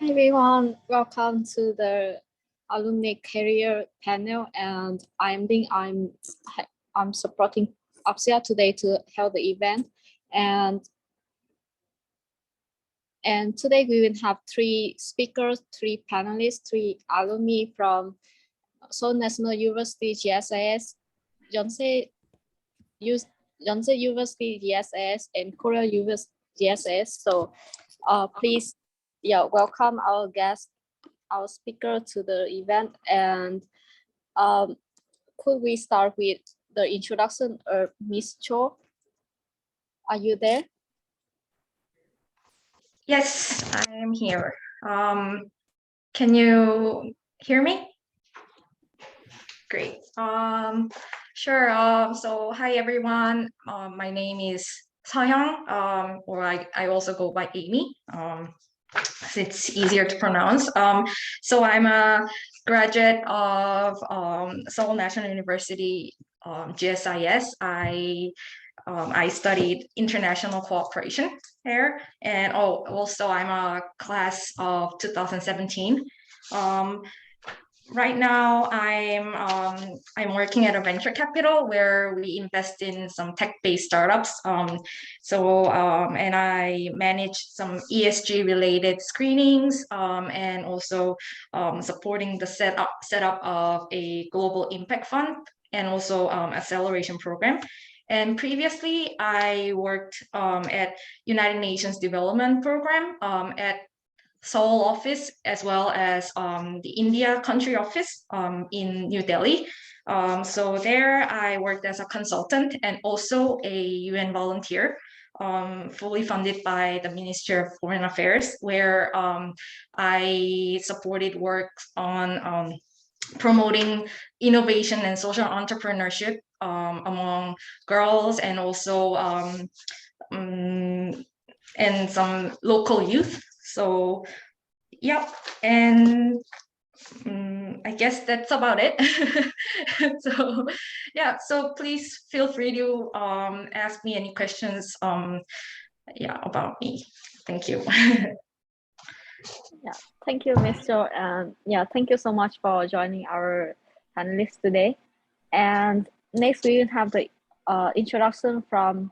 Hi everyone, welcome to the alumni career panel, and I'm supporting APSIA today to hold the event, and today we will have 3 speakers, 3 panelists, 3 alumni from Seoul National University GSIS, Yonsei University GSIS, and Korea University GSIS. So please, welcome our guest, our speaker to the event. And could we start with the introduction of Ms. Cho? Are you there? Yes, I am here. Can you hear me? Great. Sure. So hi everyone. My name is Suhyung, or I also go by Amy. It's easier to pronounce. So I'm a graduate of Seoul National University GSIS. I studied international cooperation there, and also I'm a class of 2017. Right now, I'm working at a venture capital where we invest in some tech-based startups. And I manage some ESG related screenings, and also supporting the setup of a global impact fund and also acceleration program. And previously, I worked at United Nations Development Program at Seoul office, as well as the India country office in New Delhi. So there I worked as a consultant and also a UN volunteer, fully funded by the Ministry of Foreign Affairs, where I supported work on promoting innovation and social entrepreneurship among girls, and also and some local youth. So yeah, and I guess that's about it. So yeah, so please feel free to ask me any questions about me. Thank you. Yeah, thank you, Ms. Cho, and thank you so much for joining our panelists today. And next we will have the introduction from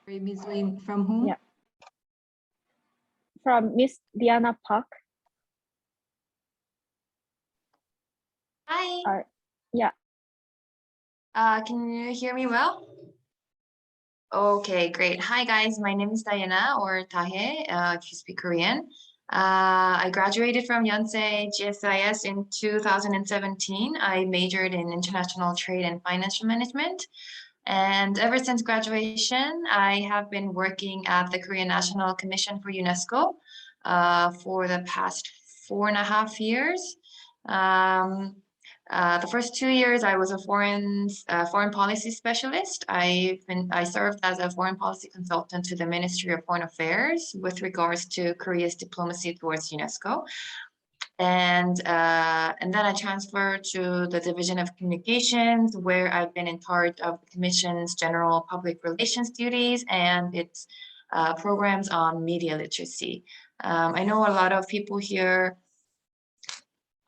Ms. Lin, from whom? Yeah, from Miss Diana Park. Hi. Yeah. Can you hear me well? Okay, great. Hi guys, my name is Diana, or Dahye, if you speak Korean. I graduated from Yonsei GSIS in 2017. I majored in international trade and financial management. And ever since graduation, I have been working at the Korean National Commission for UNESCO for the past 4.5 years. The first 2 years, I was a foreign policy specialist. I served as a foreign policy consultant to the Ministry of Foreign Affairs with regards to Korea's diplomacy towards UNESCO. And then I transferred to the Division of Communications, where I've been in charge of the Commission's general public relations duties and its programs on media literacy. I know a lot of people here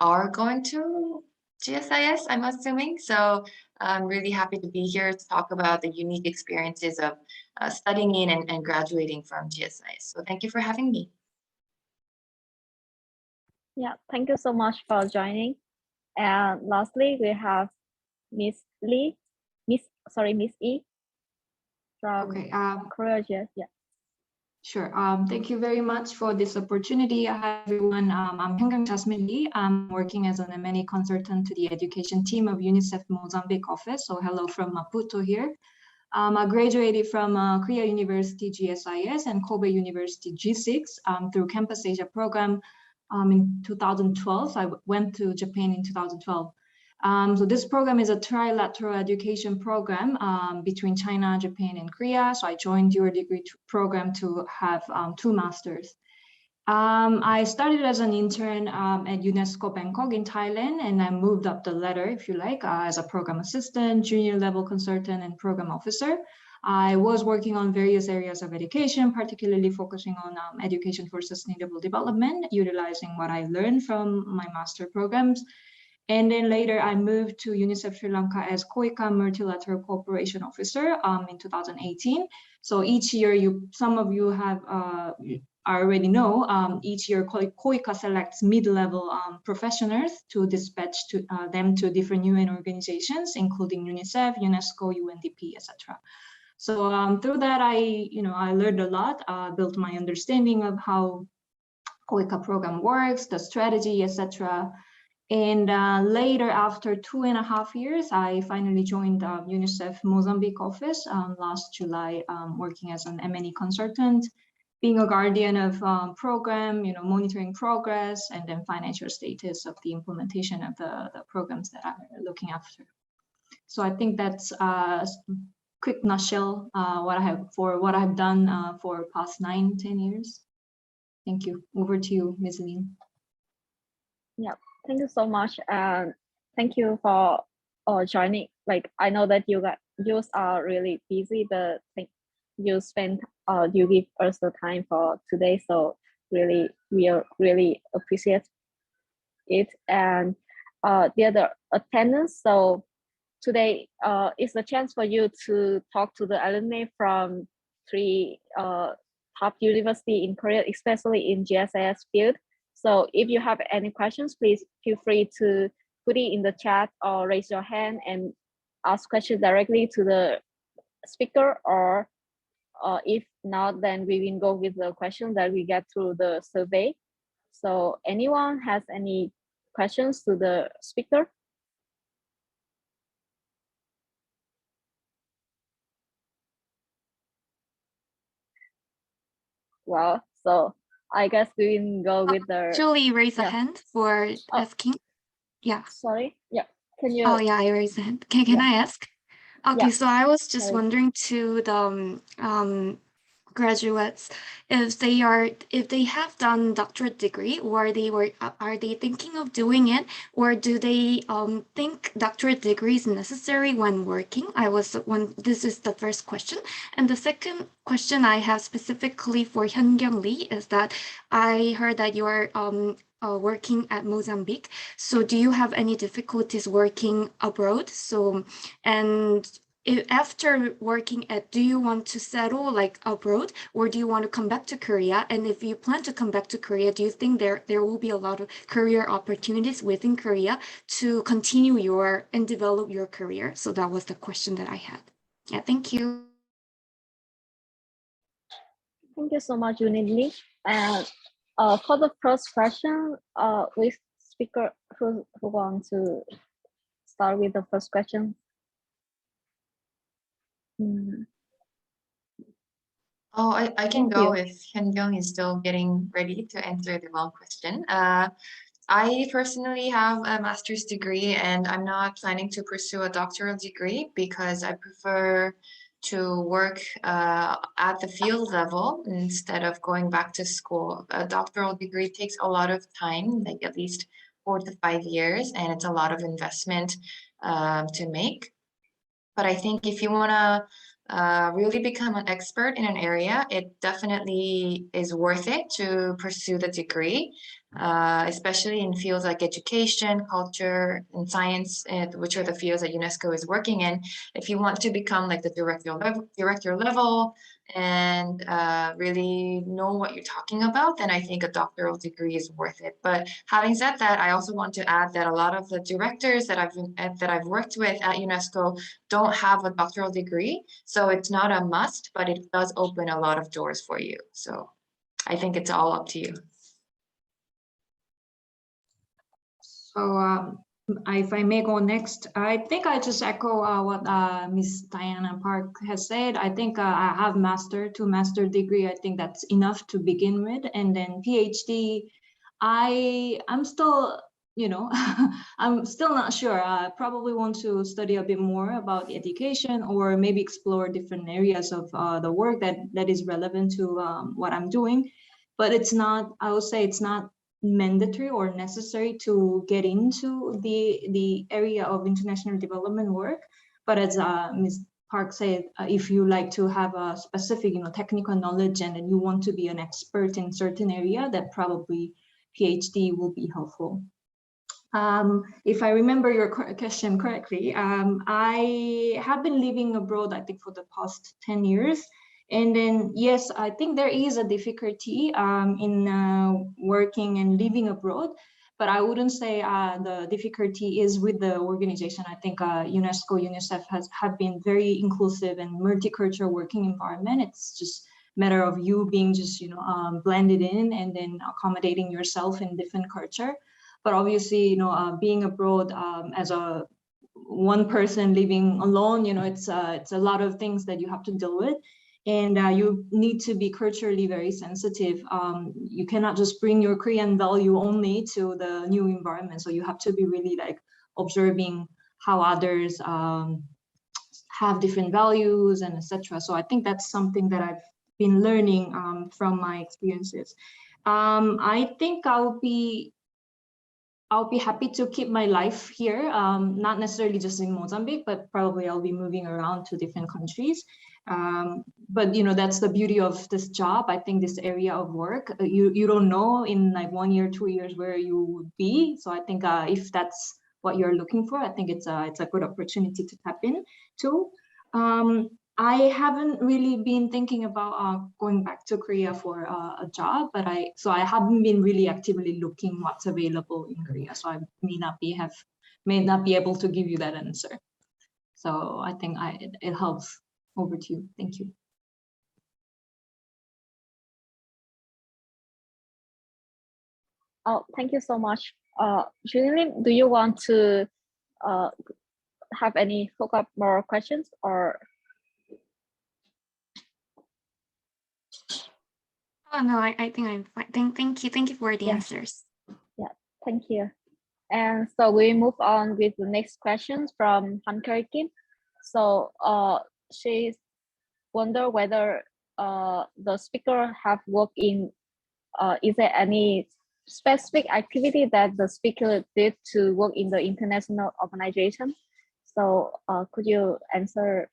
are going to GSIS, I'm assuming. So I'm really happy to be here to talk about the unique experiences of studying in and graduating from GSIS. So thank you for having me. Yeah, thank you so much for joining. And lastly, we have Miss E from Korea. Yeah. Sure. Thank you very much for this opportunity. Hi, everyone. I'm Hyunkyung Jasmine. I'm working as an M&A consultant to the education team of UNICEF Mozambique office. So hello from Maputo here. I graduated from Korea University GSIS and Kobe University G6 through Campus Asia program in 2012. I went to Japan in 2012. So this program is a trilateral education program between China, Japan, and Korea. So I joined your degree program to have 2 masters. I started as an intern at UNESCO Bangkok in Thailand, and I moved up the ladder, if you like, as a program assistant, junior level consultant, and program officer. I was working on various areas of education, particularly focusing on education for sustainable development, utilizing what I learned from my master programs. And then later I moved to UNICEF Sri Lanka as KOICA Multilateral Cooperation Officer in 2018. So each year, some of you have already know, each year KOICA selects mid-level professionals to dispatch them to different UN organizations, including UNICEF, UNESCO, UNDP, etc. So through that, I learned a lot, built my understanding of how KOICA program works, the strategy, etc. And later, after 2.5 years, I finally joined UNICEF Mozambique office last July, working as an M&E consultant, being a guardian of program, monitoring progress, and then financial status of the implementation of the programs that I'm looking after. So I think that's a quick nutshell what I have done for past 9-10 years. Thank you. Over to you, Ms. Lin. Yeah. Thank you so much, and thank you for joining. Like, I know that you are really busy, but you give us the time for today. So really, we really appreciate it. And the other attendance. So today is a chance for you to talk to the alumni from 3 top university in Korea, especially in GSIS field. So if you have any questions, please feel free to put it in the chat or raise your hand and ask questions directly to the speaker, or if not, then we will go with the questions that we get through the survey. So anyone has any questions to the speaker? Well, so I guess we will go with the... Actually, raise a hand for asking. Yeah. Sorry. Yeah. Can you... Oh, yeah, I raised a hand. Can I ask? Okay, so I was just wondering to the graduates if they have done doctorate degree, or are they thinking of doing it, or do they think doctorate degree is necessary when working? This is the first question. And the second question I have specifically for Hyunkyung Lee is that I heard that you're working at Mozambique. So do you have any difficulties working abroad? After working do you want to settle like abroad, or do you want to come back to Korea? And if you plan to come back to Korea, do you think there will be a lot of career opportunities within Korea to continue and develop your career? So that was the question that I had. Yeah, thank you. Thank you so much, Unidli. And for the first question, which speaker who wants to start with the first question? Oh, I can go if Hyunkyung is still getting ready to answer the well question. I personally have a master's degree, and I'm not planning to pursue a doctoral degree because I prefer to work at the field level instead of going back to school. A doctoral degree takes a lot of time, like at least 4 to 5 years, and it's a lot of investment to make. But I think if you want to really become an expert in an area, it definitely is worth it to pursue the degree. especially in fields like education, culture, and science, which are the fields that UNESCO is working in. If you want to become like the director level and really know what you're talking about, then I think a doctoral degree is worth it. But having said that, I also want to add that a lot of the directors that I've worked with at UNESCO don't have a doctoral degree, so it's not a must, but it does open a lot of doors for you. So I think it's all up to you. So if I may go next, I think I just echo what Ms. Diana Park has said. I think I have two master degree. I think that's enough to begin with. And then PhD, I'm still, you know, I'm still not sure. I probably want to study a bit more about education or maybe explore different areas of the work that is relevant to what I'm doing. But it's not, I would say it's not mandatory or necessary to get into the area of international development work. But as Ms. Park said, if you like to have a specific, technical knowledge and then you want to be an expert in certain area, that probably PhD will be helpful. If I remember your question correctly, I have been living abroad, I think, for the past 10 years. And then, yes, I think there is a difficulty in working and living abroad, but I wouldn't say the difficulty is with the organization. I think UNESCO, UNICEF have been very inclusive and multicultural working environment. It's just a matter of you being just, blended in and then accommodating yourself in different culture. But obviously, being abroad as a one person living alone, it's a lot of things that you have to deal with. And you need to be culturally very sensitive. You cannot just bring your Korean value only to the new environment. So you have to be really like observing how others have different values and etc. So I think that's something that I've been learning from my experiences. I think I'll be happy to keep my life here, not necessarily just in Mozambique, but probably I'll be moving around to different countries. But that's the beauty of this job. I think this area of work, you don't know in like 1 year, 2 years where you would be. So I think if that's what you're looking for, I think it's a good opportunity to tap into. I haven't really been thinking about going back to Korea for a job, but I haven't been really actively looking what's available in Korea. So I may not be able to give you that answer. So I think it helps. Over to you. Thank you. Oh, thank you so much. Julie, do you want to have any follow-up more questions or? Oh no, I think I'm fine. Thank you for the answers. Yeah, thank you. And so we move on with the next questions from Hyunkyung. So she wonder whether the speaker have worked in, is there any specific activity that the speaker did to work in the international organization? So could you answer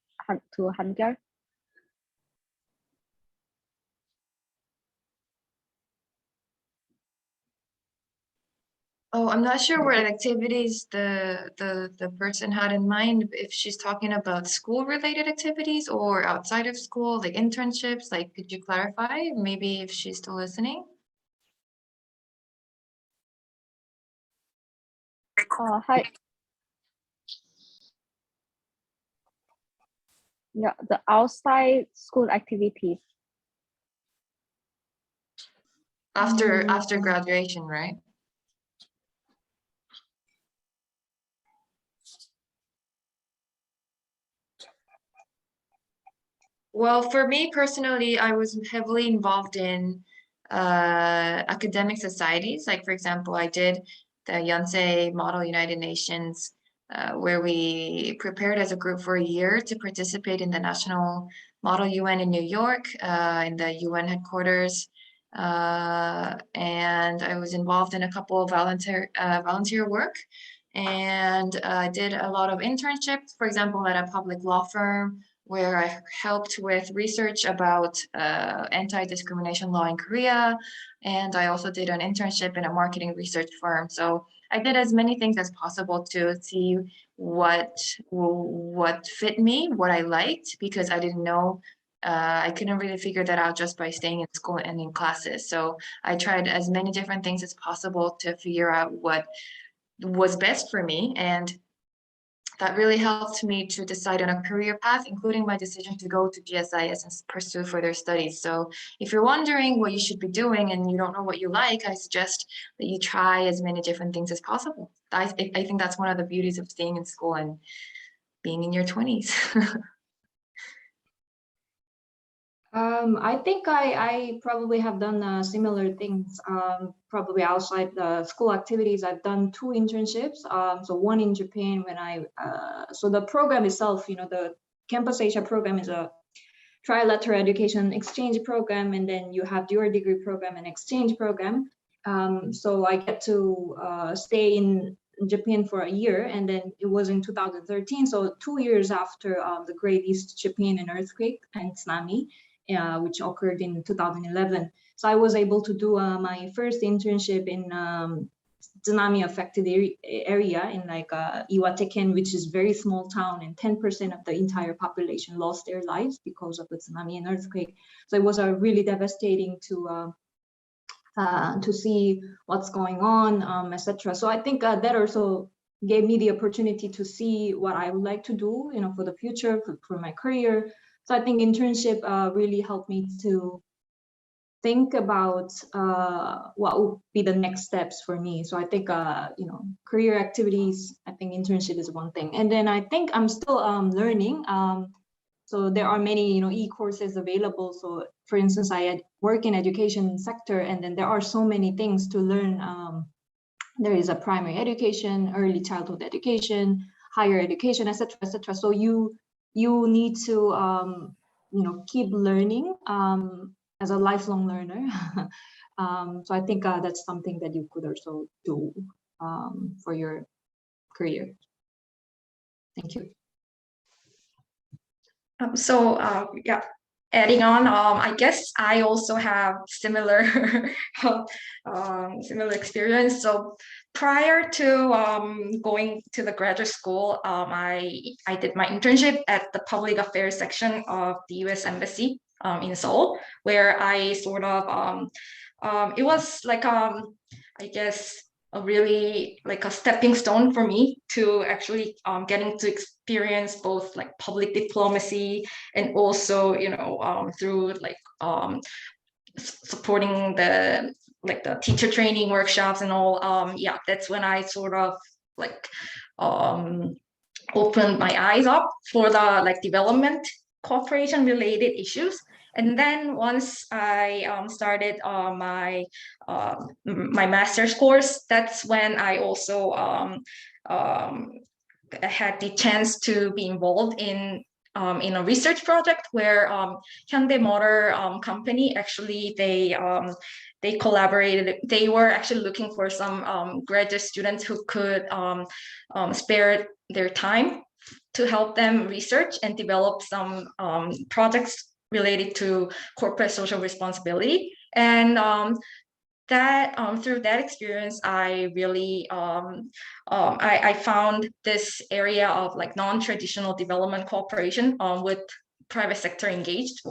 to Hyunkyung? Oh, I'm not sure what activities the person had in mind, if she's talking about school-related activities or outside of school, like internships. Like, could you clarify? Maybe if she's still listening. Hi. Yeah, the outside school activities. After graduation, right? Well, for me personally, I was heavily involved in academic societies. Like, for example, I did the Yonsei Model United Nations, where we prepared as a group for a year to participate in the National Model UN in New York, in the UN headquarters. And I was involved in a couple of volunteer work. And I did a lot of internships, for example, at a public law firm, where I helped with research about anti-discrimination law in Korea. And I also did an internship in a marketing research firm. So I did as many things as possible to see what fit me, what I liked, because I didn't know, I couldn't really figure that out just by staying in school and in classes. So I tried as many different things as possible to figure out what was best for me. And that really helped me to decide on a career path, including my decision to go to GSIS and pursue further studies. So if you're wondering what you should be doing and you don't know what you like, I suggest that you try as many different things as possible. I think that's one of the beauties of staying in school and being in your 20s. I think I probably have done similar things, probably outside the school activities. I've done 2 internships. So one in Japan when so the program itself, the Campus Asia program is a trilateral education exchange program, and then you have your degree program and exchange program. So I get to stay in Japan for a year, and then it was in 2013. So 2 years after the Great East Japan and earthquake and tsunami, which occurred in 2011. So I was able to do my first internship in tsunami affected area in like Iwateken, which is very small town, and 10% of the entire population lost their lives because of the tsunami and earthquake. So it was really devastating to see what's going on, etc. So I think that also gave me the opportunity to see what I would like to do, for the future, for my career. So I think internship really helped me to think about what would be the next steps for me. So I think, career activities, I think internship is one thing. And then I think I'm still learning. So there are many, e-courses available. So for instance, I work in education sector, and then there are so many things to learn. There is a primary education, early childhood education, higher education, etc., etc. So you need to, keep learning as a lifelong learner. So I think that's something that you could also do for your career. Thank you. Yeah, adding on, I guess I also have similar similar experience. So prior to going to the graduate school, I did my internship at the public affairs section of the U.S. Embassy in Seoul, where I sort of it was like I guess a really like a stepping stone for me to actually getting to experience both like public diplomacy and also through like supporting the teacher training workshops and all. Yeah, that's when I sort of like opened my eyes up for the like development cooperation related issues. And then once I started my my master's course, that's when I also had the chance to be involved in a research project where Hyundai Motor Company actually they collaborated. They were actually looking for some graduate students who could spare their time to help them research and develop some projects related to corporate social responsibility. And that through that experience, I really I found this area of like non-traditional development cooperation with private sector engaged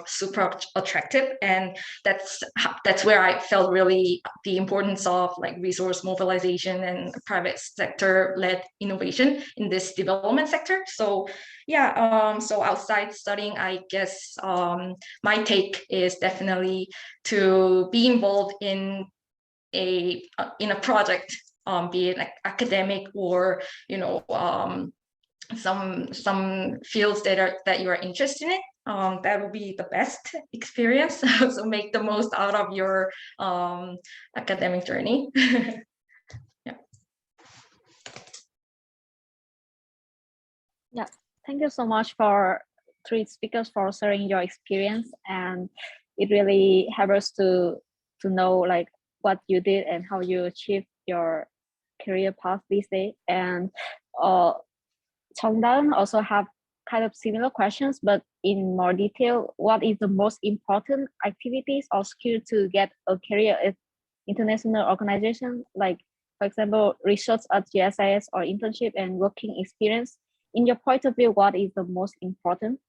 super attractive, and that's where I felt really the importance of like resource mobilization and private sector led innovation in this development sector. So yeah, so outside studying, I guess my take is definitely to be involved in a project, be it like academic or some fields that you are interested in. That will be the best experience. So make the most out of your academic journey. Yeah, thank you so much for 3 speakers for sharing your experience, and it really helps us to know like what you did and how you achieved your career path these days. And Chongdan also have kind of similar questions, but in more detail, what is the most important activities or skill to get a career at international organization? Like, for example, research at GSIS or internship and working experience. In your point of view, what is the most important?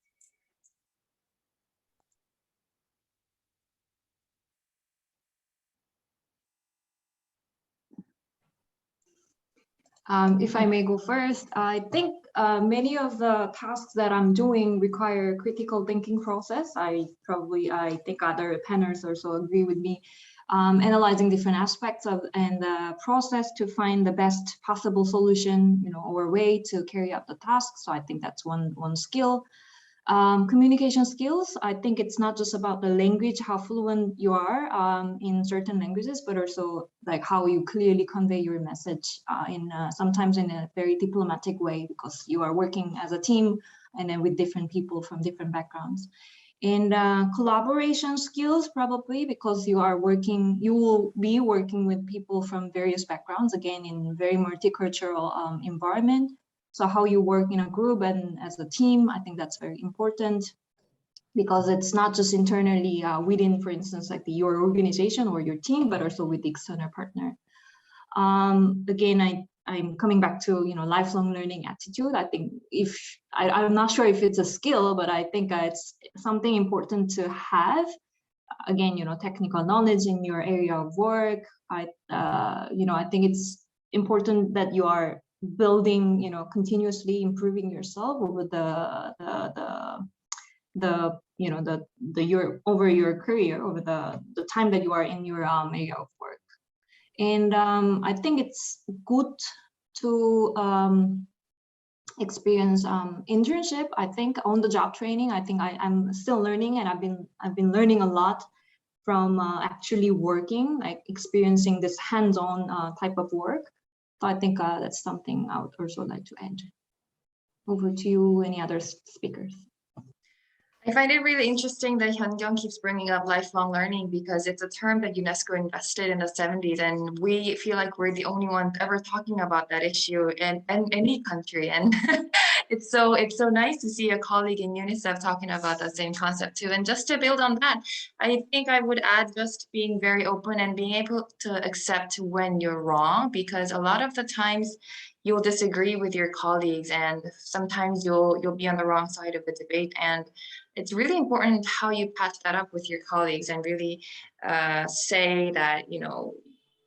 If I may go first, I think many of the tasks that I'm doing require critical thinking process. I think other panelists also agree with me. Analyzing different aspects of and the process to find the best possible solution, or way to carry out the task. So I think that's one skill. Communication skills, I think it's not just about the language, how fluent you are in certain languages, but also like how you clearly convey your message sometimes in a very diplomatic way, because you are working as a team and then with different people from different backgrounds. And collaboration skills, probably because you will be working with people from various backgrounds, again, in very multicultural environment. So how you work in a group and as a team, I think that's very important, because it's not just internally within, for instance, like your organization or your team, but also with the external partner. Again, I'm coming back to lifelong learning attitude. I think I'm not sure if it's a skill, but I think it's something important to have. Again, technical knowledge in your area of work. I think it's important that you are building, continuously improving yourself over over your career, over the time that you are in your area of work. And I think it's good to experience internship. I think on the job training. I think I'm still learning, and I've been learning a lot from actually working, like experiencing this hands-on type of work. So I think that's something I would also like to add. Over to you, any other speakers? I find it really interesting that Hyunkyung keeps bringing up lifelong learning, because it's a term that UNESCO invested in the 70s, and we feel like we're the only ones ever talking about that issue in any country. And it's so nice to see a colleague in UNICEF talking about that same concept too. And just to build on that, I think I would add just being very open and being able to accept when you're wrong, because a lot of the times you'll disagree with your colleagues, and sometimes you'll be on the wrong side of the debate. And it's really important how you patch that up with your colleagues and really say that,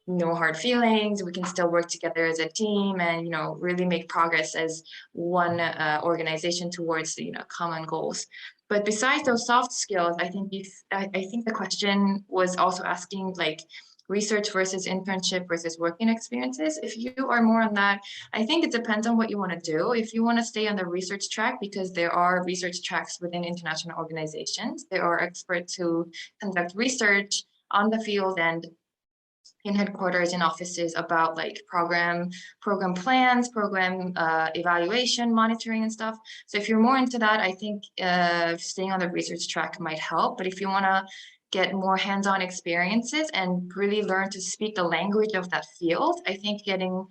no hard feelings, we can still work together as a team, and really make progress as one organization towards common goals. But besides those soft skills, I think the question was also asking like research versus internship versus working experiences. If you are more on that, I think it depends on what you want to do. If you want to stay on the research track, because there are research tracks within international organizations, there are experts who conduct research on the field and in headquarters and offices about like program plans, program evaluation, monitoring and stuff. So if you're more into that, I think staying on the research track might help. But if you want to get more hands-on experiences and really learn to speak the language of that field, I think getting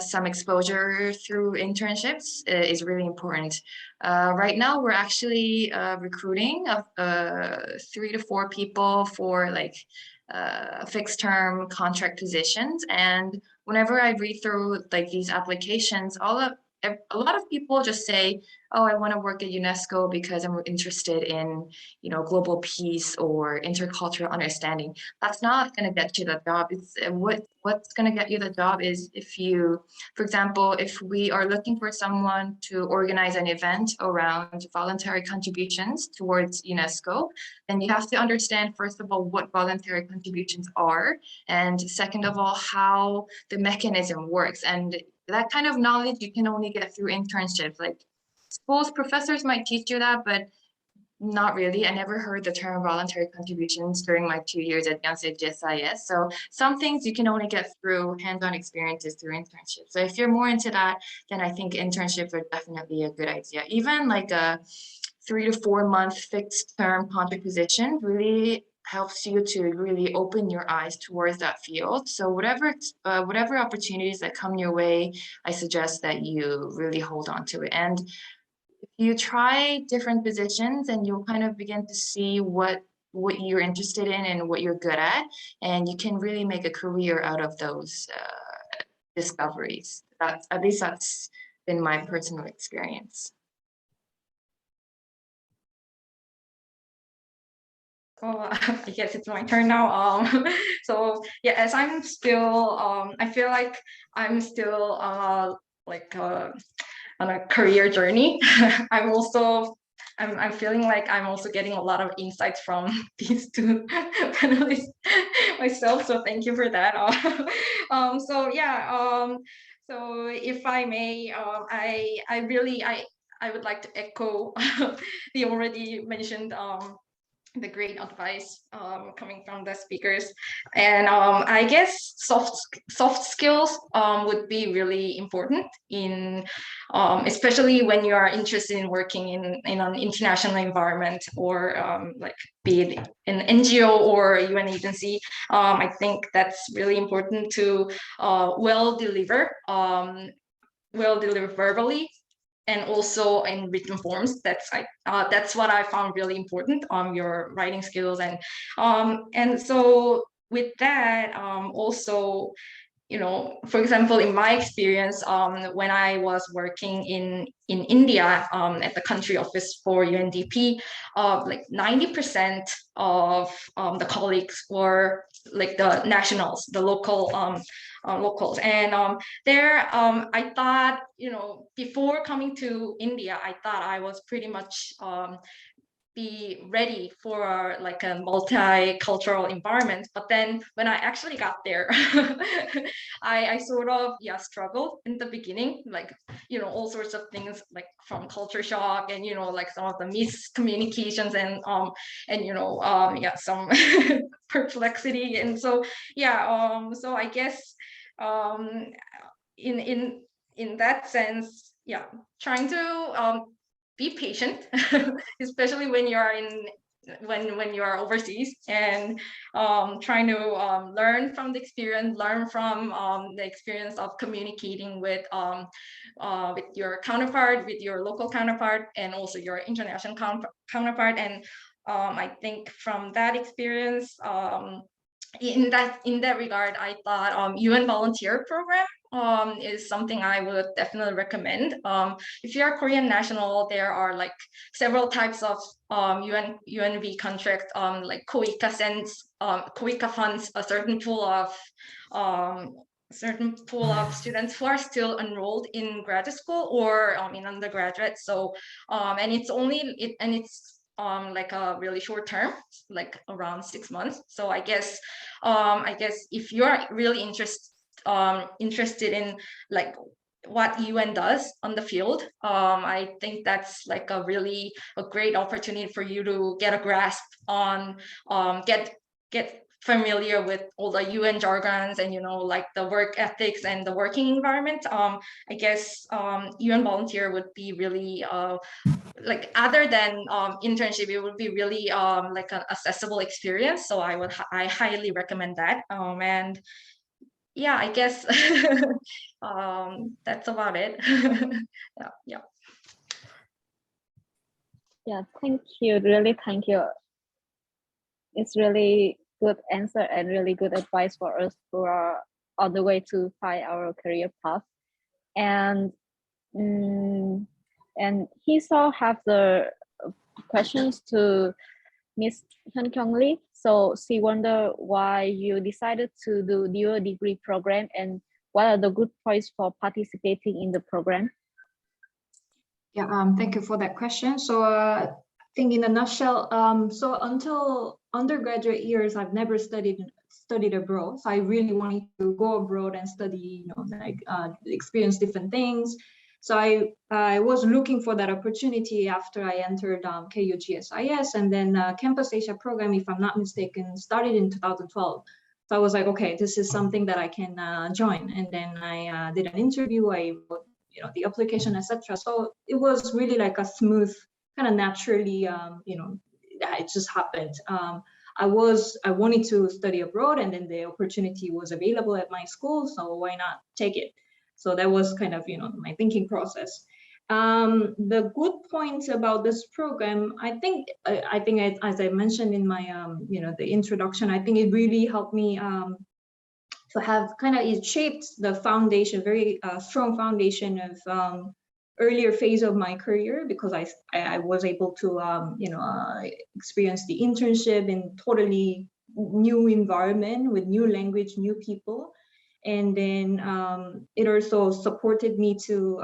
some exposure through internships is really important. Right now, we're actually recruiting 3 to 4 people for like fixed-term contract positions. And whenever I read through like these applications, a lot of people just say, oh, I want to work at UNESCO because I'm interested in, global peace or intercultural understanding. That's not going to get you the job. It's what's going to get you the job is if you, for example, if we are looking for someone to organize an event around voluntary contributions towards UNESCO, then you have to understand, first of all, what voluntary contributions are, and second of all, how the mechanism works. And that kind of knowledge you can only get through internships. Like schools, professors might teach you that, but not really. I never heard the term voluntary contributions during my 2 years at Yonsei GSIS. So some things you can only get through hands-on experiences through internships. So if you're more into that, then I think internships are definitely a good idea. Even like a 3 to 4 month fixed term contract position really helps you to really open your eyes towards that field. So whatever opportunities that come your way, I suggest that you really hold on to it. And you try different positions, and you'll kind of begin to see what you're interested in and what you're good at, and you can really make a career out of those discoveries. At least that's been my personal experience. Oh, I guess it's my turn now. So yeah, as I'm still, I feel like I'm still like on a career journey. I'm feeling like I'm also getting a lot of insights from these two panelists myself. So thank you for that. So yeah, so if I may, I would like to echo the already mentioned the great advice coming from the speakers, and I guess soft skills would be really important in especially when you are interested in working in an international environment, or like be it an NGO or UN agency. I think that's really important to well deliver verbally and also in written forms. That's what I found really important on your writing skills. And so with that, also, you know, for example, in my experience, when I was working in India at the country office for UNDP, like 90% of the colleagues were like the nationals, the locals. And there, I thought, you know, before coming to India, I thought I was pretty much be ready for like a multicultural environment. But then when I actually got there, I sort of struggled in the beginning, like, you know, all sorts of things, like from culture shock and, you know, like some of the miscommunications and you know some perplexity. And so so I guess in that sense, trying to be patient, especially when you are when you are overseas, and trying to learn from the experience, learn from the experience of communicating with your counterpart, with your local counterpart, and also your international counterpart. And I think from that experience, in that regard, I thought UN volunteer program is something I would definitely recommend. If you are Korean national, there are like several types of UNV contract, like KOICA funds a certain pool of students who are still enrolled in graduate school or in undergraduate. So and it's like a really short term, like around 6 months. So I guess if you're really interested in like what UN does on the field, I think that's like a great opportunity for you to get a grasp on, get familiar with all the UN jargons and, you know, like the work ethics and the working environment. I guess UN volunteer would be really like, other than internship, it would be really like an accessible experience. So I highly recommend that. And yeah, I guess that's about it. Yeah, thank you. Really, thank you. It's really good answer and really good advice for us who are on the way to find our career path. And he also have the questions to Miss Hyunkyung Lee. So she wonder why you decided to do dual degree program and what are the good points for participating in the program? Yeah, thank you for that question. So I think in a nutshell, so until undergraduate years, I've never studied abroad. So I really wanted to go abroad and study, you know, like experience different things. So I was looking for that opportunity after I entered KU GSIS, and then Campus Asia program, if I'm not mistaken, started in 2012. So I was like, okay, this is something that I can join. And then I did an interview, I wrote, you know, the application, etc. So it was really like a smooth, kind of naturally, you know, it just happened. I wanted to study abroad, and then the opportunity was available at my school, so why not take it? So that was kind of, you know, my thinking process. The good points about this program, I think as I mentioned in my the introduction, I think it really helped me to have it shaped the foundation, very strong foundation of earlier phase of my career, because I was able to experience the internship in totally new environment with new language, new people. And then it also supported me to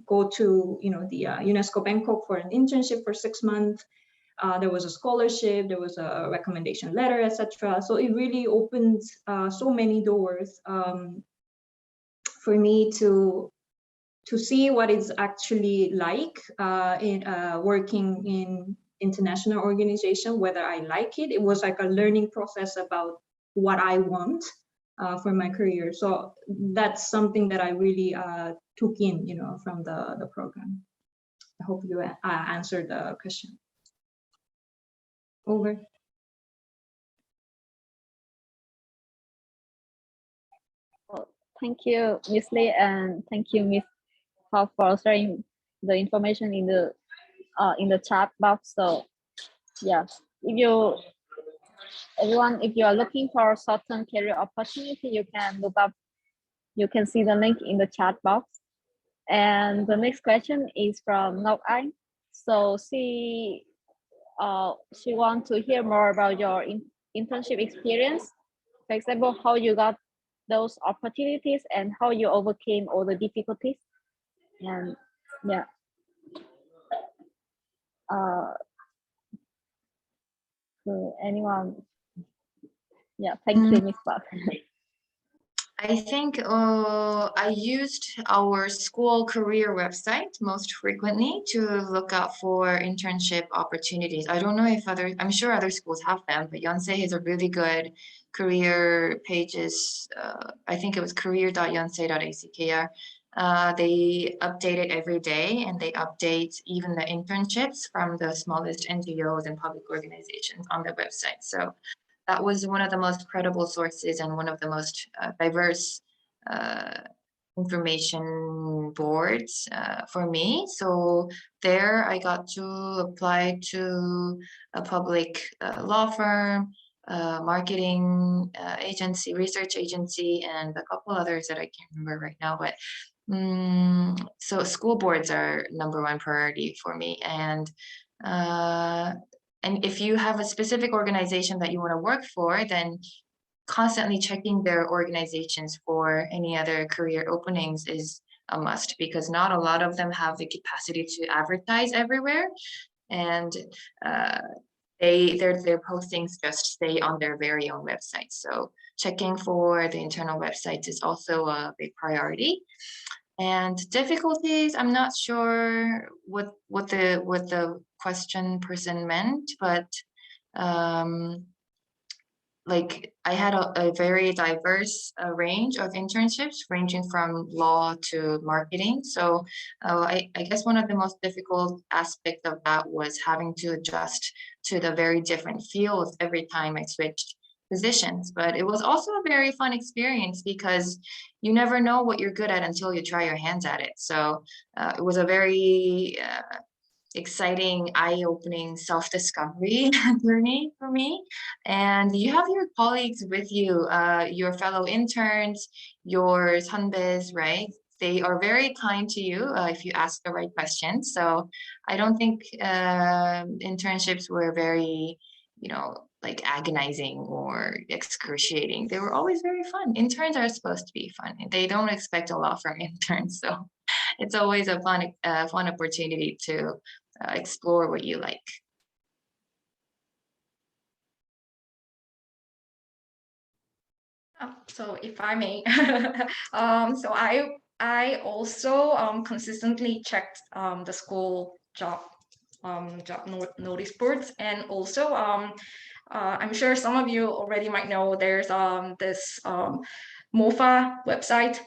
go to the UNESCO Bangkok for an internship for 6 months. There was a scholarship, there was a recommendation letter, etc. So it really opened so many doors for me to see what it's actually like in working in international organization, whether I like it. It was like a learning process about what I want for my career. So that's something that I really took in, from the program. I hope you answered the question. Over. Well, thank you, Ms. Lee, and thank you, Ms. Hao, for sharing the information in the chat box. So yeah, if you are looking for a certain career opportunity, you can look up. You can see the link in the chat box. And the next question is from Ngọc Anh. So she wants to hear more about your internship experience. For example, how you got those opportunities and how you overcame all the difficulties. And yeah. So anyone? Yeah, thank you, Ms. Park. I think I used our school career website most frequently to look out for internship opportunities. I don't know if I'm sure other schools have them, but Yonsei has a really good career pages. I think it was career.yonsei.ac.kr. They update it every day, and they update even the internships from the smallest NGOs and public organizations on the website. So that was one of the most credible sources and one of the most diverse information boards for me. So there I got to apply to a public law firm, marketing agency, research agency, and a couple others that I can't remember right now. But so school boards are #1 priority for me. And if you have a specific organization that you want to work for, then constantly checking their organizations for any other career openings is a must, because not a lot of them have the capacity to advertise everywhere. And their postings just stay on their very own website. So checking for the internal websites is also a big priority. And difficulties, I'm not sure what the question person meant, but like I had a very diverse range of internships, ranging from law to marketing. So I guess one of the most difficult aspects of that was having to adjust to the very different fields every time I switched positions. But it was also a very fun experience, because you never know what you're good at until you try your hands at it. So it was a very exciting, eye-opening self-discovery journey for me. And you have your colleagues with you, your fellow interns, your 선배s, right? They are very kind to you if you ask the right questions. So I don't think internships were very, like agonizing or excruciating. They were always very fun. Interns are supposed to be fun. They don't expect a lot from interns. So it's always a fun opportunity to explore what you like. So if I may, so I also consistently checked the school job notice boards, and also I'm sure some of you already might know there's this MOFA website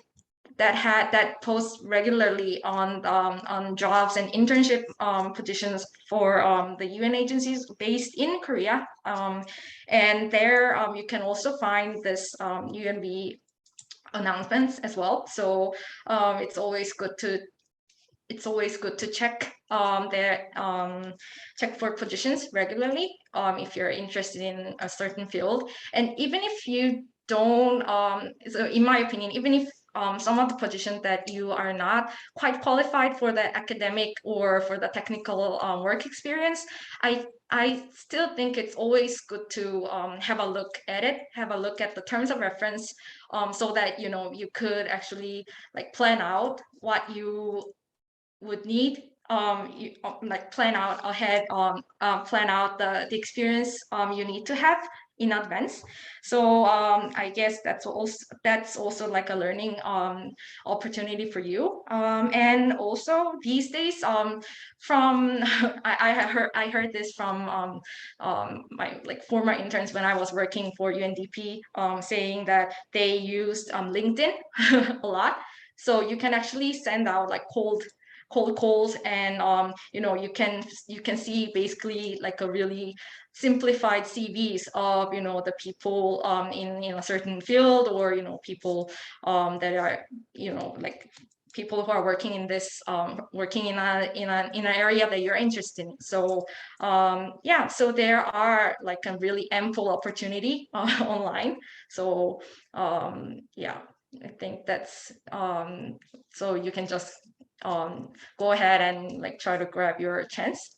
that posts regularly on jobs and internship positions for the UN agencies based in Korea, and there you can also find this UNB announcements as well. So it's always good to it's always good to check check for positions regularly if you're interested in a certain field. And even if you don't, so in my opinion, even if some of the positions that you are not quite qualified for the academic or for the technical work experience, I still think it's always good to have a look at it, have a look at the terms of reference, so that you could actually like plan out what you would need, like plan out ahead, plan out the experience you need to have in advance. So I guess that's also like a learning opportunity for you. And also these days, from I heard this from my like former interns when I was working for UNDP, saying that they used LinkedIn a lot. So you can actually send out like cold calls, and you can see basically like a really simplified CVs of the people in a certain field, or people that are like people who are working in this working in an area that you're interested in. So yeah, so there are like a really ample opportunity online. So yeah, I think that's so you can just go ahead and like try to grab your chance.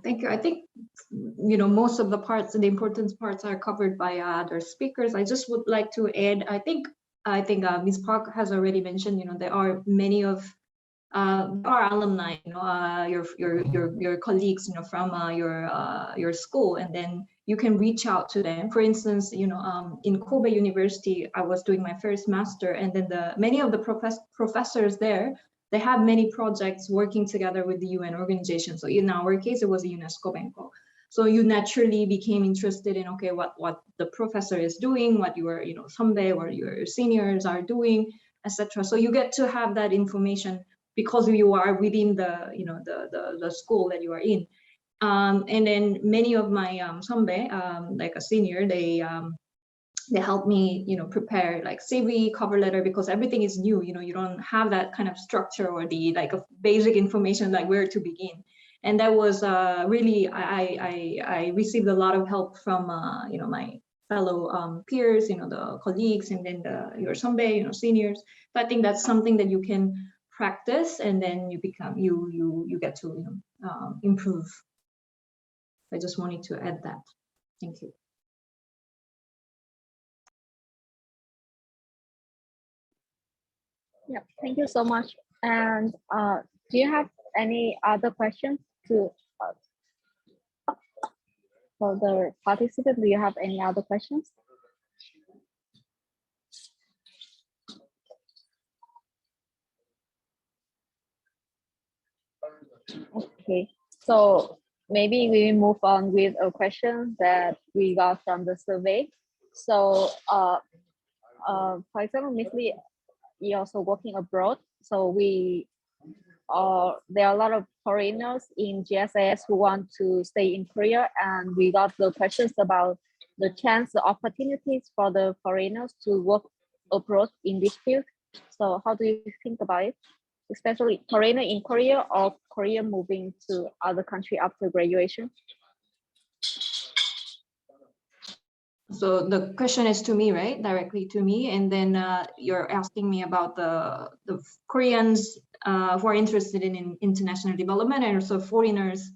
Thank you. I think most of the parts, the important parts, are covered by other speakers. I just would like to add. I think Ms. Park has already mentioned. There are many of our alumni, your colleagues, from your school, and then you can reach out to them. For instance, in Kobe University, I was doing my first master, and then many of the professors there, they have many projects working together with the UN organization. So in our case, it was a UNESCO Benko. So you naturally became interested in, okay, what the professor is doing, what your 선배 or your seniors are doing, etc. So you get to have that information because you are within the school that you are in. And then many of my 선배, like a senior, they help me prepare like CV, cover letter, because everything is new. You don't have that kind of structure or the like of basic information, like where to begin. And that was really, I received a lot of help from my fellow peers, the colleagues, and then your 선배, seniors. So I think that's something that you can practice, and then you get to improve. I just wanted to add that. Thank you. Yeah, thank you so much. And do you have any other questions for the participants? Do you have any other questions? Okay, so maybe we move on with a question that we got from the survey. So for example, Ms. Lee, you're also working abroad. So there are a lot of foreigners in GSIS who want to stay in Korea, and we got the questions about the opportunities for the foreigners to work abroad in this field. So how do you think about it, especially foreigner in Korea or Korean moving to other country after graduation? So the question is to me, right? Directly to me. And then you're asking me about the Koreans who are interested in international development, and also foreigners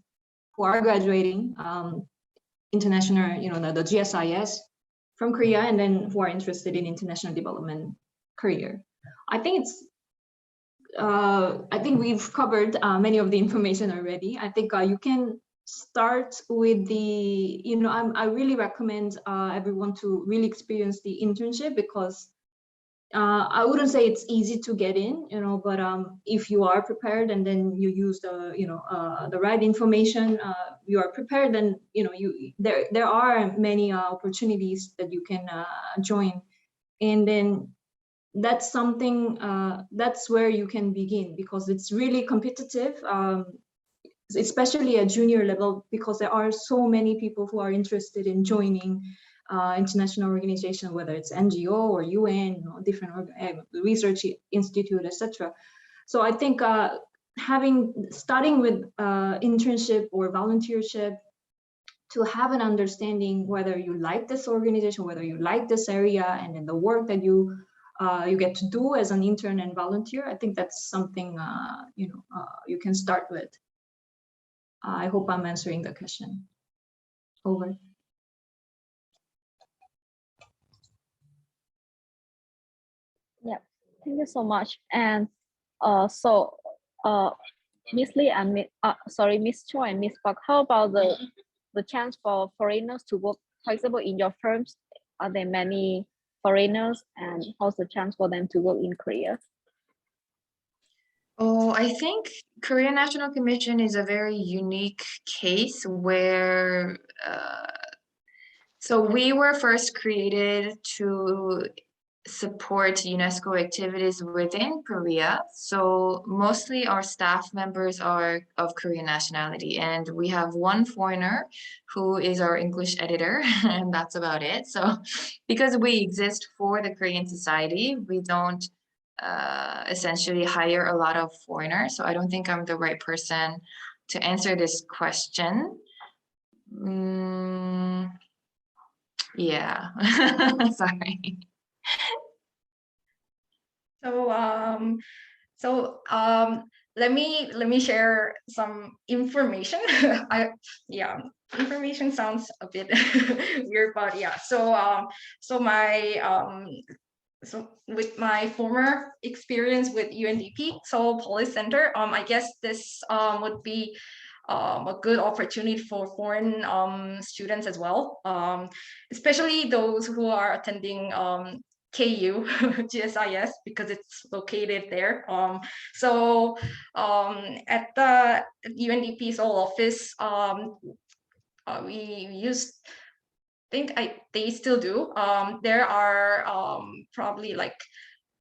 who are graduating international, the GSIS from Korea, and then who are interested in international development career. I think we've covered many of the information already. I think you can start with the, I really recommend everyone to really experience the internship, because I wouldn't say it's easy to get in, but if you are prepared and then you use the right information, you are prepared, then there are many opportunities that you can join, and then that's something that's where you can begin, because it's really competitive, especially at junior level, because there are so many people who are interested in joining international organization, whether it's NGO or UN, different research institute, etc. So I think starting with internship or volunteership, to have an understanding whether you like this organization, whether you like this area, and then the work that you get to do as an intern and volunteer, I think that's something you can start with. I hope I'm answering the question. Over. Yeah, thank you so much. And Miss Lee and Miss Choi and Miss Park, how about the chance for foreigners to work, for example, in your firms? Are there many foreigners, and how's the chance for them to work in Korea? Oh, I think Korean National Commission is a very unique case where, so we were first created to support UNESCO activities within Korea. So mostly our staff members are of Korean nationality, and we have one foreigner who is our English editor, and that's about it. So because we exist for the Korean society, we don't essentially hire a lot of foreigners. So I don't think I'm the right person to answer this question. Yeah, sorry. Let me share some information. Information sounds a bit weird, but yeah. So with my former experience with UNDP, Seoul Policy Center, I guess this would be a good opportunity for foreign students as well, especially those who are attending KU GSIS, because it's located there. At the UNDP Seoul office, we used, they still do. There are probably like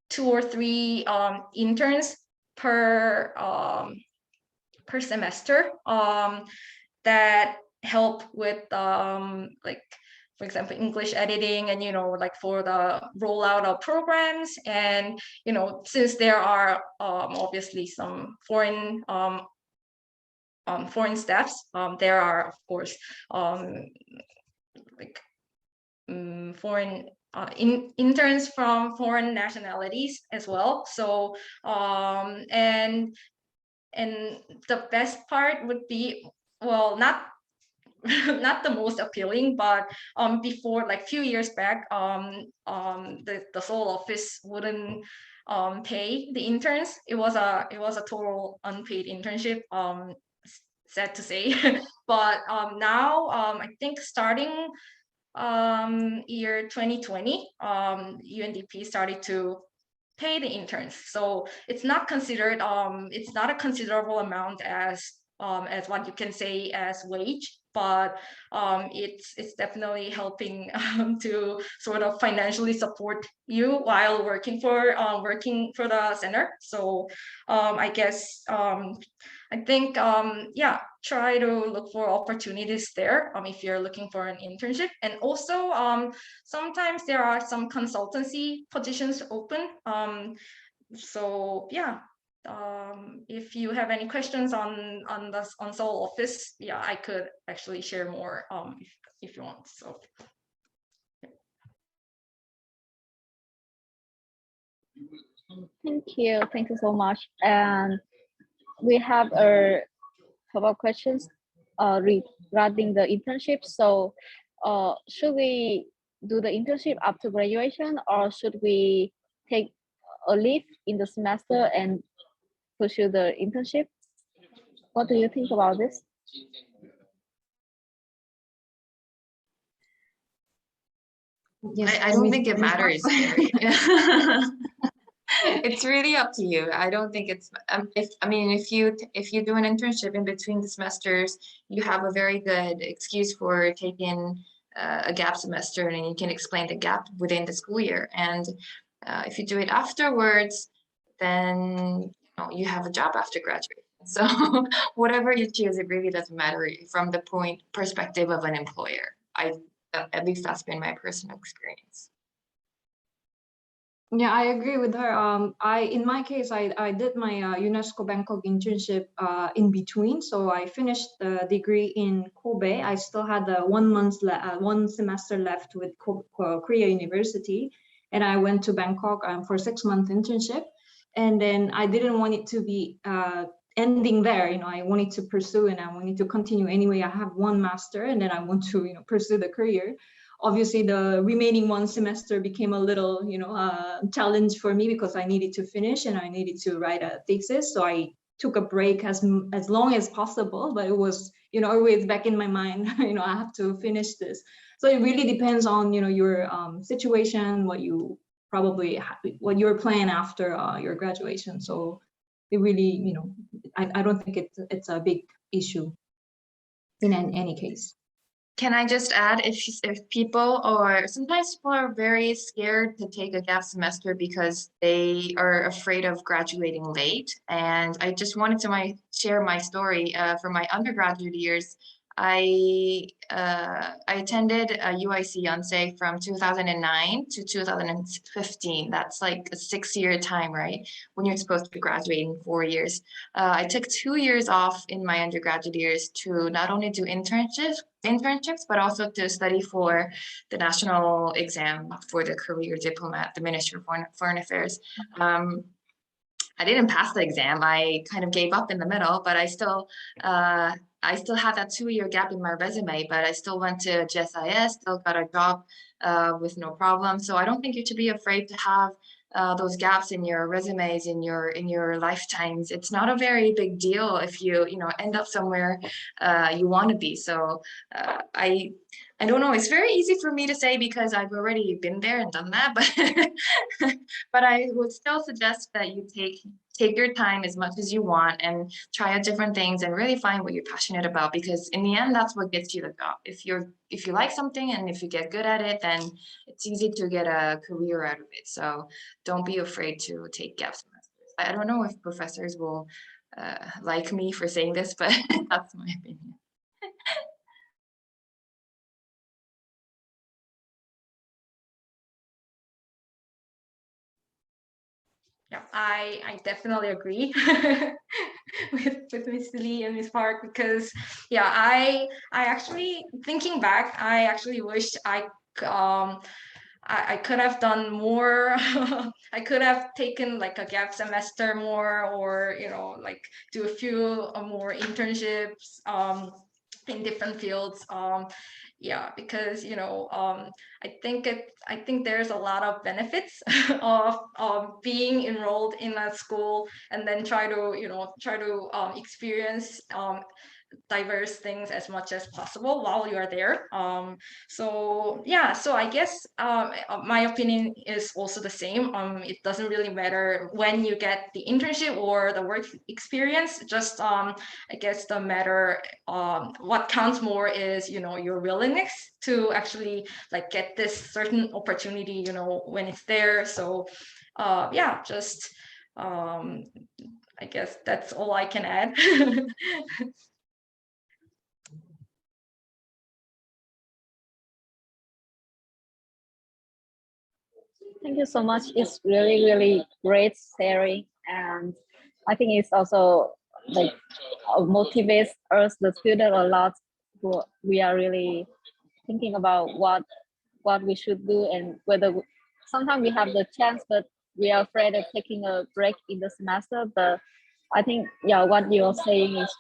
2 or 3 interns per semester that help with like, for example, English editing, and like for the rollout of programs. And since there are obviously some foreign staffs, there are of course like foreign interns from foreign nationalities as well. So and the best part would be, well, not not the most appealing, but before, like few years back, the Seoul office wouldn't pay the interns. It was a total unpaid internship, sad to say. But now I think starting year 2020, UNDP started to pay the interns. So it's not considered, it's not a considerable amount as what you can say as wage, but it's definitely helping to sort of financially support you while working for the center. So I guess I think yeah, try to look for opportunities there if you're looking for an internship. And also sometimes there are some consultancy positions open. So yeah, if you have any questions on Seoul office, yeah, I could actually share more if you want. So Thank you so much. And we have a couple of questions regarding the internship. So should we do the internship after graduation, or should we take a leave in the semester and pursue the internship? What do you think about this? Yes, I don't think it matters. It's really up to you. I don't think it's if you do an internship in between the semesters, you have a very good excuse for taking a gap semester, and you can explain the gap within the school year. And if you do it afterwards, then you have a job after graduation. So whatever you choose, it really doesn't matter from the perspective of an employer. At least that's been my personal experience. Yeah, I agree with her. In my case, I did my UNESCO Bangkok internship in between. So I finished the degree in Kobe. I still had one semester left with Korea University, and I went to Bangkok for a 6-month internship. And then I didn't want it to be ending there. You know, I wanted to pursue and I wanted to continue anyway. I have one master, and then I want to pursue the career. Obviously, the remaining one semester became a little, challenge for me because I needed to finish and I needed to write a thesis. So I took a break as long as possible, but it was, always back in my mind, I have to finish this. So it really depends on, your situation, what your plan after your graduation. So it really, I don't think it's a big issue in any case. Can I just add, if people, or sometimes people are very scared to take a gap semester because they are afraid of graduating late. And I just wanted to share my story. For my undergraduate years, I attended UIC Yonsei from 2009 to 2015. That's like a 6-year time, right? When you're supposed to be graduating 4 years. I took 2 years off in my undergraduate years to not only do internships, but also to study for the national exam for the career diplomat, the Ministry of Foreign Affairs. I didn't pass the exam. I kind of gave up in the middle, but I still had that 2-year gap in my resume, but I still went to GSIS, still got a job with no problem. So I don't think you should be afraid to have those gaps in your resumes, in your lifetimes. It's not a very big deal if you end up somewhere you want to be. So I don't know. It's very easy for me to say because I've already been there and done that, but I would still suggest that you take your time as much as you want and try out different things and really find what you're passionate about, because in the end, that's what gets you the job. If you like something and if you get good at it, then it's easy to get a career out of it. So don't be afraid to take gap semesters. I don't know if professors will like me for saying this, but that's my opinion. Yeah, I definitely agree with Miss Lee and Miss Park, because yeah, I actually, thinking back, I actually wished I could have done more. I could have taken like a gap semester more, or like do a few more internships in different fields. Yeah, because I think there's a lot of benefits of being enrolled in a school and then try to experience diverse things as much as possible while you are there. So yeah, so I guess my opinion is also the same. It doesn't really matter when you get the internship or the work experience. Just I guess the matter what counts more is your willingness to actually like get this certain opportunity when it's there. So yeah, just I guess that's all I can add. Thank you so much. It's really, really great sharing. And I think it's also like motivates us, the student, a lot. We are really thinking about what we should do, and whether sometimes we have the chance, but we are afraid of taking a break in the semester. But I think, yeah, what you're saying is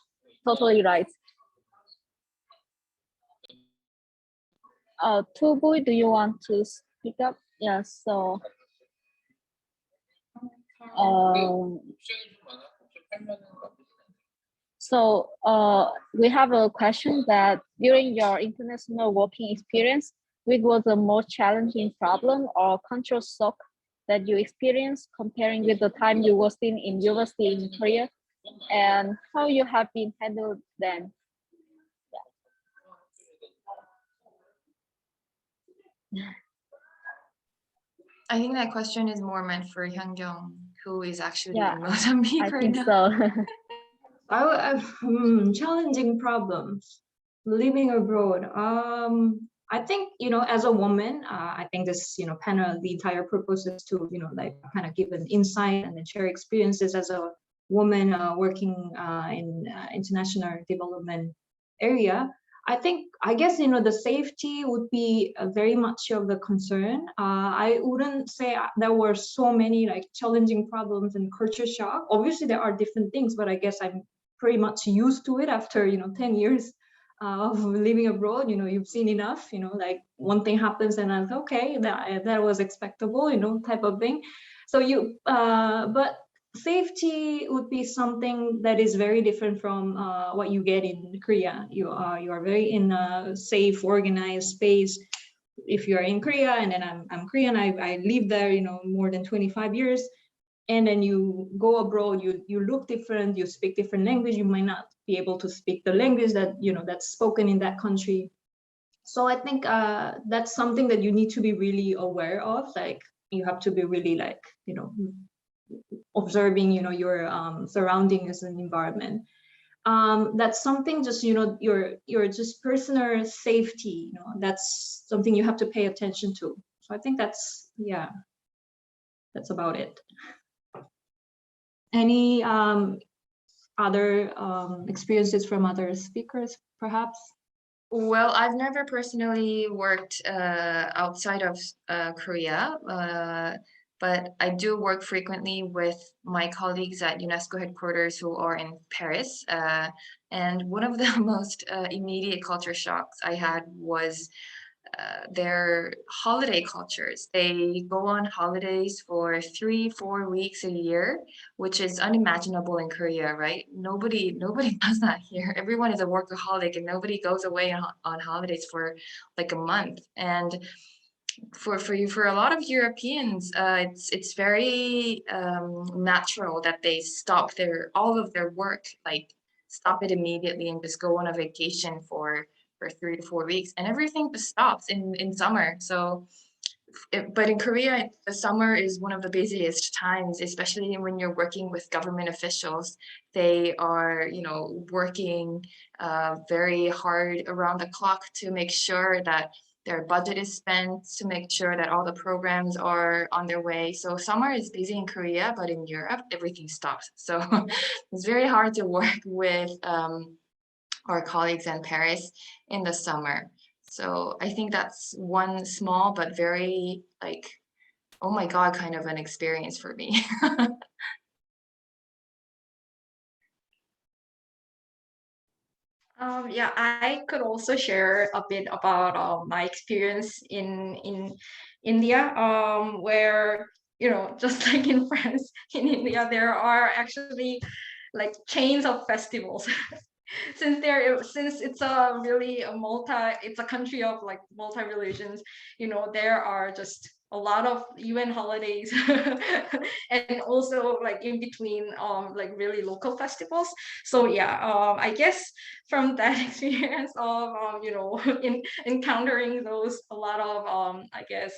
totally right. Tu Bui, do you want to speak up? Yeah, so we have a question that during your international working experience, which was the most challenging problem or cultural shock that you experienced comparing with the time you were still in university in Korea, and how you have been handled then? I think that question is more meant for Hyunkyung, who is actually in Mozambique right now. So. Challenging problems living abroad. I think, as a woman, I think this, panel, the entire purpose is to, like kind of give an insight and then share experiences as a woman working in international development area. I guess, the safety would be very much of the concern. I wouldn't say there were so many like challenging problems and culture shock. Obviously, there are different things, but I guess I'm pretty much used to it after, 10 years of living abroad. You've seen enough, like one thing happens and I was okay, that was expectable, type of thing. So but safety would be something that is very different from what you get in Korea. You are very in a safe, organized space. If you are in Korea, and then I'm Korean, I lived there, more than 25 years. And then you go abroad, you look different, you speak different language, you might not be able to speak the language that, that's spoken in that country. So I think that's something that you need to be really aware of. Like, you have to be really like, observing, your surroundings and environment. That's something just, your just personal safety, that's something you have to pay attention to. So I think that's about it. Any other experiences from other speakers, perhaps? Well, I've never personally worked outside of Korea, but I do work frequently with my colleagues at UNESCO headquarters who are in Paris. And one of the most immediate culture shocks I had was their holiday cultures. They go on holidays for 3-4 weeks a year, which is unimaginable in Korea, right? Nobody does that here. Everyone is a workaholic and nobody goes away on holidays for like a month. And for a lot of Europeans, it's very natural that they stop all of their work, like stop it immediately and just go on a vacation for 3 to 4 weeks, and everything just stops in summer. So but in Korea, the summer is one of the busiest times, especially when you're working with government officials. They are, working very hard around the clock to make sure that their budget is spent, to make sure that all the programs are on their way. So summer is busy in Korea, but in Europe, everything stops. So it's very hard to work with our colleagues in Paris in the summer. So I think that's one small but very like, oh my God, kind of an experience for me. Yeah, I could also share a bit about my experience in India, where, just like in France, in India, there are actually like chains of festivals. Since it's it's a country of like multi-religions, there are just a lot of UN holidays and also like in between like really local festivals. So yeah, I guess from that experience of in encountering those, a lot of I guess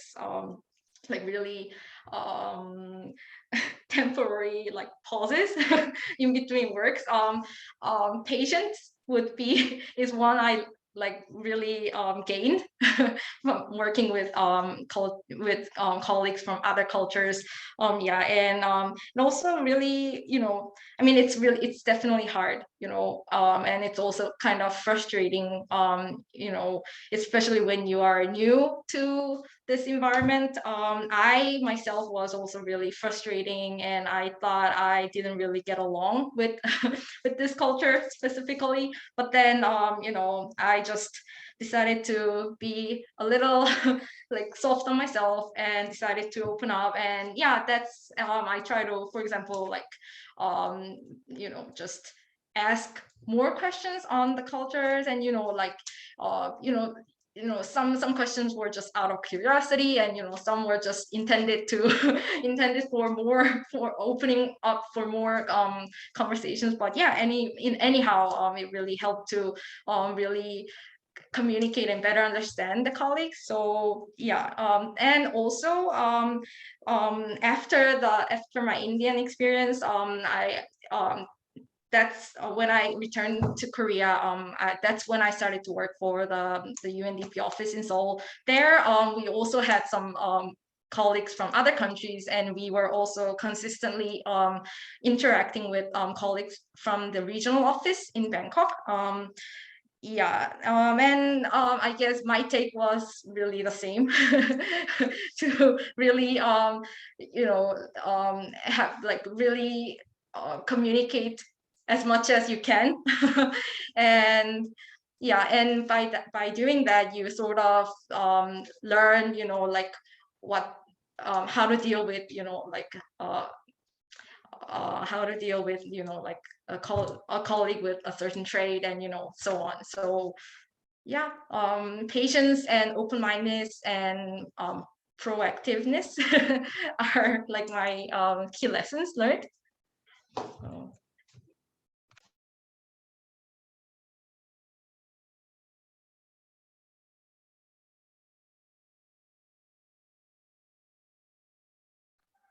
like really temporary like pauses in between works, patience is one I like really gained from working with colleagues from other cultures. And also really, I mean, it's definitely hard, and it's also kind of frustrating, especially when you are new to this environment. I myself was also really frustrating, and I thought I didn't really get along with with this culture specifically. But then, I just decided to be a little like soft on myself and decided to open up. And yeah, that's I try to, for example, like just ask more questions on the cultures, and some questions were just out of curiosity, and some were just intended for opening up for more conversations. But yeah, anyhow, it really helped to really communicate and better understand the colleagues. So yeah, and also after my Indian experience, I that's when I returned to Korea. That's when I started to work for the UNDP office in Seoul. There, we also had some colleagues from other countries, and we were also consistently interacting with colleagues from the regional office in Bangkok. I guess my take was really the same to really have like really communicate as much as you can and by doing that you sort of learn like what how to deal with like how to deal with like a colleague with a certain trait and so on. So yeah, patience and open-mindedness and proactiveness are like my key lessons learned.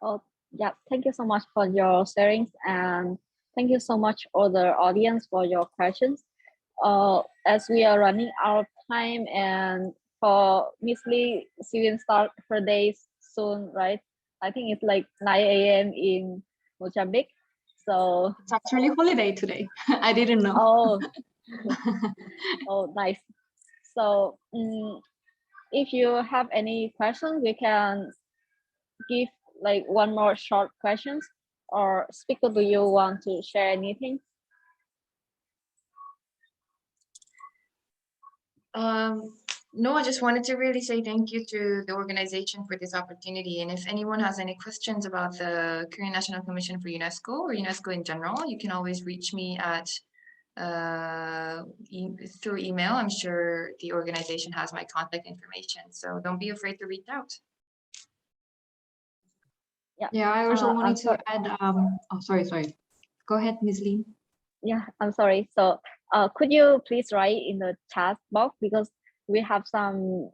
Oh, yeah, thank you so much for your sharings, and thank you so much all the audience for your questions. As we are running out of time, and for Miss Lee, she will start her days soon, right? I think it's like 9 a.m. in Mozambique. So it's actually holiday today. I didn't know. Oh, oh, nice. So if you have any questions, we can give like one more short questions. Or speaker, do you want to share anything? No, I just wanted to really say thank you to the organization for this opportunity. And if anyone has any questions about the Korean National Commission for UNESCO or UNESCO in general, you can always reach me at through email. I'm sure the organization has my contact information, so don't be afraid to reach out. Yeah, I also wanted to add, oh, sorry. Go ahead, Ms. Lin. Yeah, I'm sorry. So could you please write in the chat box, because we have some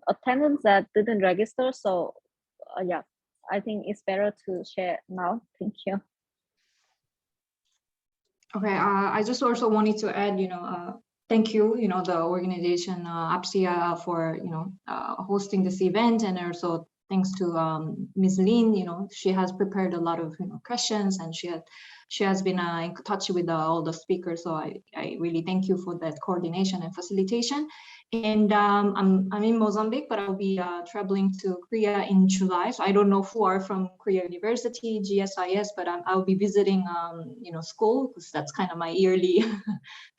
attendants that didn't register. So yeah, I think it's better to share now. Thank you. Okay, I just also wanted to add, thank you, the organization APSIA for, hosting this event, and also thanks to Ms. Lin, she has prepared a lot of questions, and she has been in touch with all the speakers. So I really thank you for that coordination and facilitation. And I'm in Mozambique, but I'll be traveling to Korea in July. So I don't know who are from Korea University GSIS, but I'll be visiting school, because that's kind of my yearly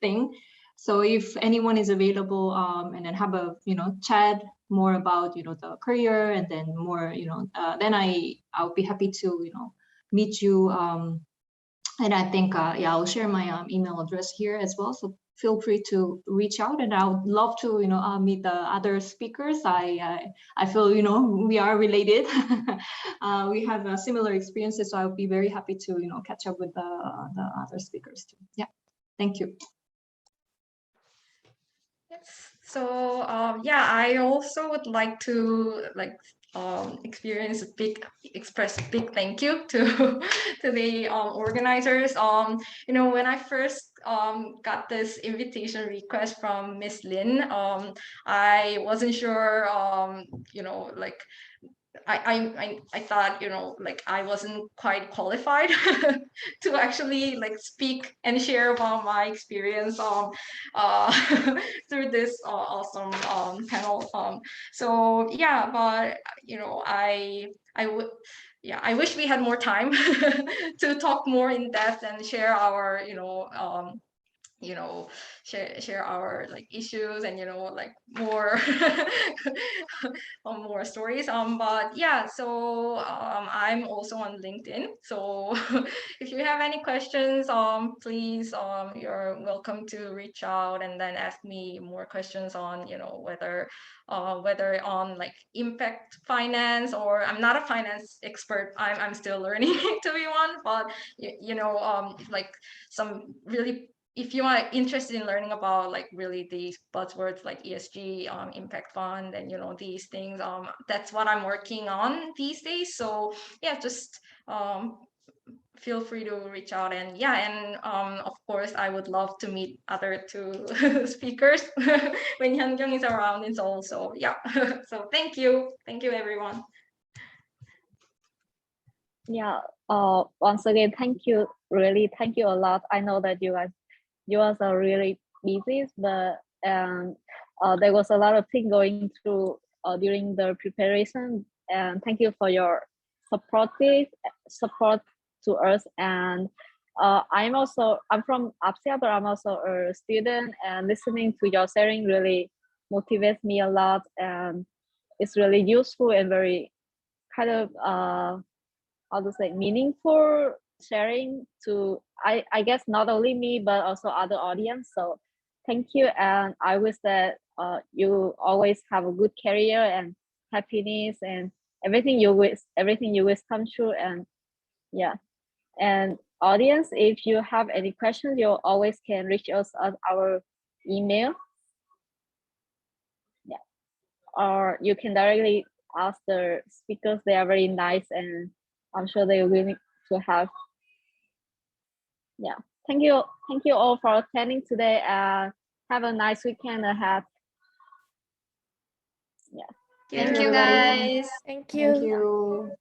thing. So if anyone is available and then have a chat more about the career, and then more then I'll be happy to meet you. And I think yeah, I'll share my email address here as well. So feel free to reach out, and I would love to meet the other speakers. I feel we are related. We have similar experiences, so I'll be very happy to catch up with the other speakers too. Yeah, thank you. Yes. So yeah, I also would like to express a big thank you to the organizers. When I first got this invitation request from Miss Lin, I wasn't sure like I thought like I wasn't quite qualified to actually like speak and share about my experience through this awesome panel. So yeah, but I wish we had more time to talk more in depth and share our share our like issues and like more more stories. But yeah, so I'm also on LinkedIn, so if you have any questions, please you're welcome to reach out and then ask me more questions on whether on like impact finance, or I'm not a finance expert, I'm still learning to be one, but like some really, if you are interested in learning about like really these buzzwords like ESG, impact fund, and these things, that's what I'm working on these days. So yeah, just feel free to reach out. And yeah, and of course, I would love to meet other two speakers when Hyunkyung is around in Seoul. So yeah, so thank you everyone. Yeah, once again, thank you, really, thank you a lot. I know that you guys are really busy, but there was a lot of things going through during the preparation, and thank you for your support to us. And I'm from APSIA, but I'm also a student, and listening to your sharing really motivates me a lot, and it's really useful and very kind of how to say, meaningful sharing to I guess not only me but also other audience. So thank you, and I wish that you always have a good career and happiness and everything you wish come true. And yeah, and audience, if you have any questions, you always can reach us at our email. Yeah, or you can directly ask the speakers. They are very nice, and I'm sure they are willing to have. Yeah, thank you all for attending today, and have a nice weekend ahead. Yeah, Thank you, guys. Thank you. Thank you.